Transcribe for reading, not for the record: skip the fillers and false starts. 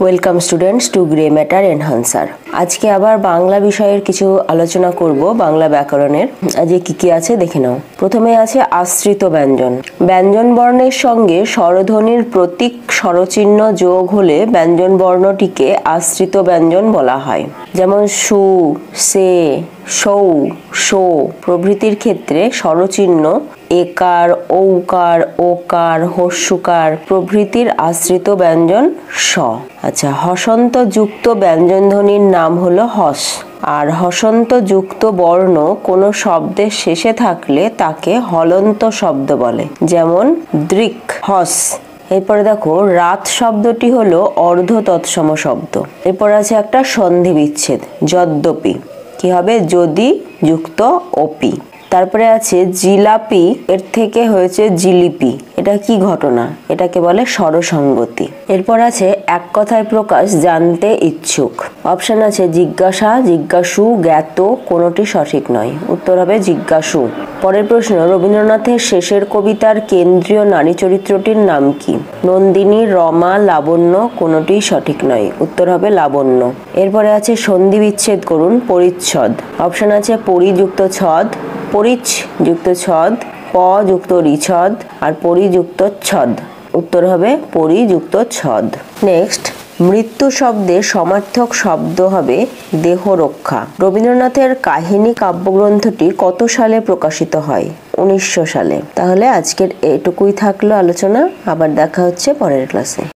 Welcome students to grey matter enhancer. আজকে আবার বাংলা বিষয়ের কিছু আলোচনা করব। বাংলা ব্যাকরণের আজকে কি কি আছে দেখে নাও। প্রথমে আছে আশ্রিত ব্যঞ্জন। ব্যঞ্জন বর্ণের সঙ্গে স্বরধ্বনির প্রতীক স্বরচিহ্ন যোগ হলে ব্যঞ্জন বর্ণটিকে আশ্রিত ব্যঞ্জন বলা হয়। যেমন সু, সে, সৌ, শো প্রভৃতির ক্ষেত্রে স্বরচিহ্ন একার, ঔকার, ওকার, হস্যকার প্রভৃতির আশ্রিত ব্যঞ্জন স। আচ্ছা, হসন্ত যুক্ত ব্যঞ্জন ধ্বনির নাম হলো হস। আর হসন্ত যুক্ত বর্ণ কোনো শব্দের শেষে থাকলে তাকে হলন্ত শব্দ বলে। যেমন দৃক, হস। এরপরে দেখো রাত শব্দটি হলো অর্ধ তৎসম শব্দ। এরপর আছে একটা সন্ধি বিচ্ছেদ, যদ্যপি। কি হবে? যদি যুক্ত অপি। তারপরে আছে জিলাপি, এর থেকে হয়েছে জিলিপি। এটা কি ঘটনা? এটাকে বলে স্বরসঙ্গতি। এরপর আছে এক কথায় প্রকাশ, জানতে ইচ্ছুক। অপশন আছে জিজ্ঞাসা, জিজ্ঞাসু, জ্ঞাত, কোনোটি সঠিক নয়। উত্তর হবে জিজ্ঞাসু। পরের প্রশ্ন, রবীন্দ্রনাথের শেষের কবিতার কেন্দ্রীয় নারী চরিত্রটির নাম কি? নন্দিনী, রমা, লাবণ্য, কোনোটি সঠিক নয়। উত্তর হবে লাবণ্য। এরপরে আছে সন্ধি বিচ্ছেদ করুন। পরিচ্ছদ। অপশন আছে পরি যুক্ত ছদ, পরিচ্ছ যুক্ত ছদ, প যুক্ত রিছদ আর পরিযুক্ত ছদ। উত্তর হবে পরিযুক্ত ছদ। নেক্সট, মৃত্যু শব্দের সমার্থক শব্দ হবে দেহরক্ষা। রবীন্দ্রনাথের কাহিনী কাব্যগ্রন্থটি কত সালে প্রকাশিত হয়? 1900 সালে। তাহলে আজকের এটুকুই থাকলো আলোচনা। আবার দেখা হচ্ছে পরের ক্লাসে।